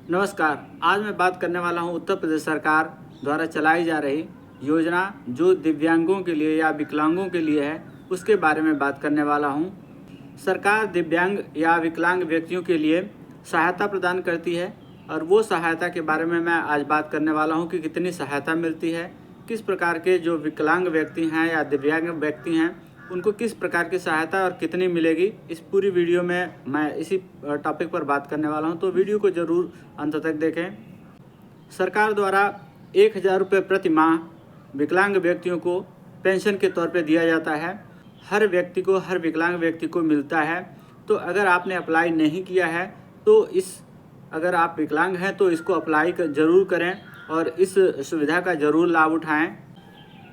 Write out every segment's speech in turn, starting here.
नमस्कार। आज मैं बात करने वाला हूं उत्तर प्रदेश सरकार द्वारा चलाई जा रही योजना जो दिव्यांगों के लिए या विकलांगों के लिए है, उसके बारे में बात करने वाला हूं। सरकार दिव्यांग या विकलांग व्यक्तियों के लिए सहायता प्रदान करती है और वो सहायता के बारे में मैं आज बात करने वाला हूं कि कितनी सहायता मिलती है, किस प्रकार के जो विकलांग व्यक्ति हैं या दिव्यांग व्यक्ति हैं उनको किस प्रकार की सहायता और कितनी मिलेगी। इस पूरी वीडियो में मैं इसी टॉपिक पर बात करने वाला हूं, तो वीडियो को ज़रूर अंत तक देखें। सरकार द्वारा 1,000 रुपये प्रति माह विकलांग व्यक्तियों को पेंशन के तौर पे दिया जाता है। हर व्यक्ति को, हर विकलांग व्यक्ति को मिलता है। तो अगर आपने अप्लाई नहीं किया है तो अगर आप विकलांग हैं तो इसको अप्लाई ज़रूर करें और इस सुविधा का ज़रूर लाभ उठाएं।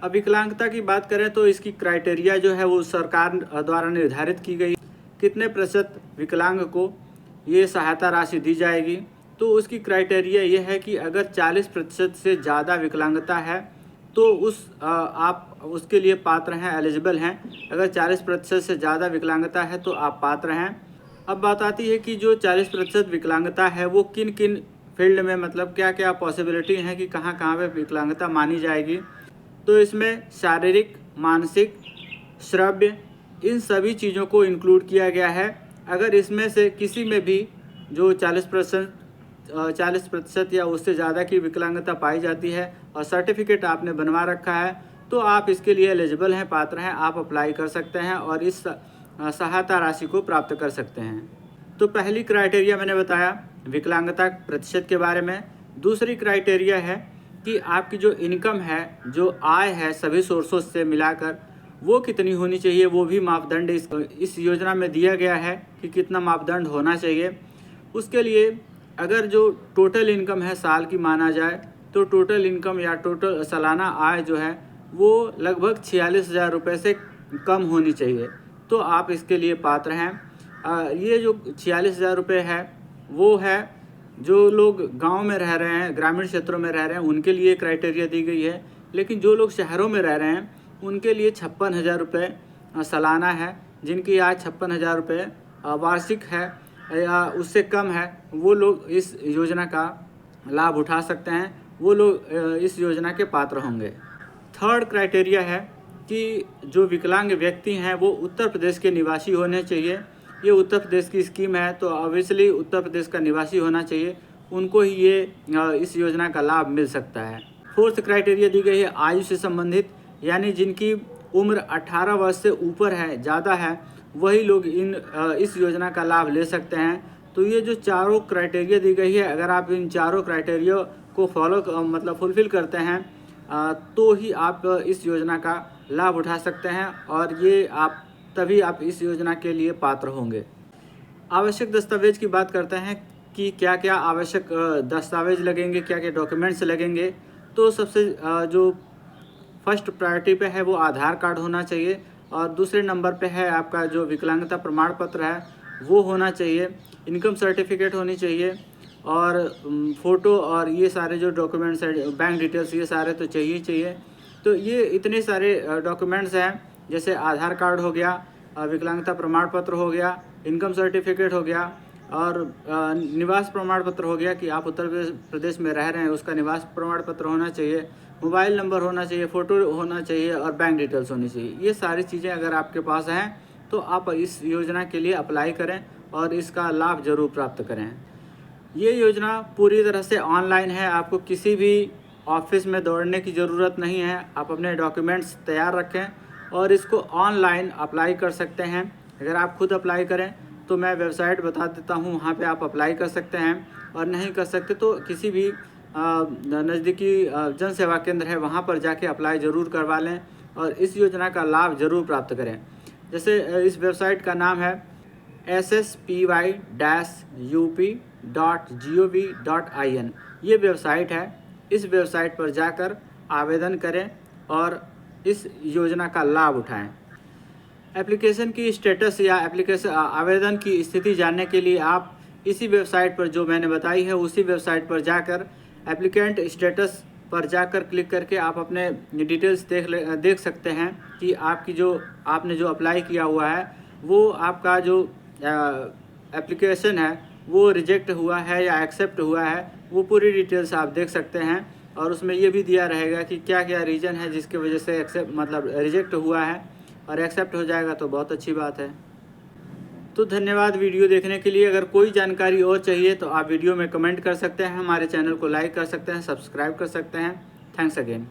अब विकलांगता की बात करें तो इसकी क्राइटेरिया जो है वो सरकार द्वारा निर्धारित की गई, कितने प्रतिशत विकलांग को ये सहायता राशि दी जाएगी। तो उसकी क्राइटेरिया ये है कि अगर 40% से ज़्यादा विकलांगता है तो आप उसके लिए पात्र हैं, एलिजिबल हैं। अगर 40% से ज़्यादा विकलांगता है तो आप पात्र हैं। अब बात आती है कि जो 40% विकलांगता है वो किन किन फील्ड में, मतलब क्या क्या पॉसिबिलिटी हैं कि कहाँ कहाँ पे विकलांगता मानी जाएगी। तो इसमें शारीरिक, मानसिक, श्रव्य, इन सभी चीज़ों को इंक्लूड किया गया है। अगर इसमें से किसी में भी जो 40% या उससे ज़्यादा की विकलांगता पाई जाती है और सर्टिफिकेट आपने बनवा रखा है तो आप इसके लिए एलिजिबल हैं, पात्र हैं, आप अप्लाई कर सकते हैं और इस सहायता राशि को प्राप्त कर सकते हैं। तो पहली क्राइटेरिया मैंने बताया विकलांगता प्रतिशत के बारे में। दूसरी क्राइटेरिया है कि आपकी जो इनकम है, जो आय है सभी सोर्सों से मिलाकर, वो कितनी होनी चाहिए। वो भी मापदंड इस योजना में दिया गया है कि कितना मापदंड होना चाहिए। उसके लिए अगर जो टोटल इनकम है साल की माना जाए तो टोटल इनकम या टोटल सालाना आय जो है वो लगभग 46,000 रुपये से कम होनी चाहिए, तो आप इसके लिए पात्र हैं। ये जो 46,000 रुपये है वो है जो लोग गांव में रह रहे हैं, ग्रामीण क्षेत्रों में रह रहे हैं, उनके लिए क्राइटेरिया दी गई है। लेकिन जो लोग शहरों में रह रहे हैं उनके लिए 56,000 रुपये सालाना है। जिनकी आय 56,000 रुपये वार्षिक है या उससे कम है, वो लोग इस योजना का लाभ उठा सकते हैं, वो लोग इस योजना के पात्र होंगे। थर्ड क्राइटेरिया है कि जो विकलांग व्यक्ति हैं वो उत्तर प्रदेश के निवासी होने चाहिए। ये उत्तर प्रदेश की स्कीम है तो ऑब्वियसली उत्तर प्रदेश का निवासी होना चाहिए, उनको ही ये इस योजना का लाभ मिल सकता है। फोर्थ क्राइटेरिया दी गई है आयु से संबंधित, यानी जिनकी उम्र 18 वर्ष से ऊपर है, ज़्यादा है, वही लोग इस योजना का लाभ ले सकते हैं। तो ये जो चारों क्राइटेरिया दी गई है, अगर आप इन चारों क्राइटेरिया को फुलफ़िल करते हैं तो ही आप इस योजना का लाभ उठा सकते हैं और तभी आप इस योजना के लिए पात्र होंगे। आवश्यक दस्तावेज की बात करते हैं कि क्या क्या आवश्यक दस्तावेज लगेंगे, क्या क्या डॉक्यूमेंट्स लगेंगे। तो सबसे जो फर्स्ट प्रायोरिटी पे है वो आधार कार्ड होना चाहिए और दूसरे नंबर पे है आपका जो विकलांगता प्रमाण पत्र है वो होना चाहिए, इनकम सर्टिफिकेट होनी चाहिए और फ़ोटो और ये सारे जो डॉक्यूमेंट्स हैं, बैंक डिटेल्स, ये सारे तो चाहिए ही चाहिए। तो ये इतने सारे डॉक्यूमेंट्स हैं, जैसे आधार कार्ड हो गया, विकलांगता प्रमाण पत्र हो गया, इनकम सर्टिफिकेट हो गया और निवास प्रमाण पत्र हो गया कि आप उत्तर प्रदेश में रह रहे हैं, उसका निवास प्रमाण पत्र होना चाहिए, मोबाइल नंबर होना चाहिए, फ़ोटो होना चाहिए और बैंक डिटेल्स होनी चाहिए। ये सारी चीज़ें अगर आपके पास हैं तो आप इस योजना के लिए अप्लाई करें और इसका लाभ ज़रूर प्राप्त करें। ये योजना पूरी तरह से ऑनलाइन है, आपको किसी भी ऑफिस में दौड़ने की ज़रूरत नहीं है। आप अपने डॉक्यूमेंट्स तैयार रखें और इसको ऑनलाइन अप्लाई कर सकते हैं। अगर आप खुद अप्लाई करें तो मैं वेबसाइट बता देता हूँ, वहाँ पे आप अप्लाई कर सकते हैं, और नहीं कर सकते तो किसी भी नज़दीकी जन सेवा केंद्र है वहाँ पर जाके अप्लाई ज़रूर करवा लें और इस योजना का लाभ ज़रूर प्राप्त करें। जैसे इस वेबसाइट का नाम है sspy-up.gov.in, ये वेबसाइट है। इस वेबसाइट पर जाकर आवेदन करें और इस योजना का लाभ उठाएं। एप्लीकेशन की स्टेटस या आवेदन की स्थिति जानने के लिए आप इसी वेबसाइट पर जो मैंने बताई है उसी वेबसाइट पर जाकर एप्लीकेंट स्टेटस पर जाकर क्लिक करके आप अपने डिटेल्स देख सकते हैं कि आपने जो अप्लाई किया हुआ है वो आपका जो एप्लीकेशन है वो रिजेक्ट हुआ है या एक्सेप्ट हुआ है, वो पूरी डिटेल्स आप देख सकते हैं। और उसमें ये भी दिया रहेगा कि क्या क्या रीज़न है जिसकी वजह से एक्सेप्ट मतलब रिजेक्ट हुआ है, और एक्सेप्ट हो जाएगा तो बहुत अच्छी बात है। तो धन्यवाद वीडियो देखने के लिए। अगर कोई जानकारी और चाहिए तो आप वीडियो में कमेंट कर सकते हैं, हमारे चैनल को लाइक कर सकते हैं, सब्सक्राइब कर सकते हैं। Thanks again.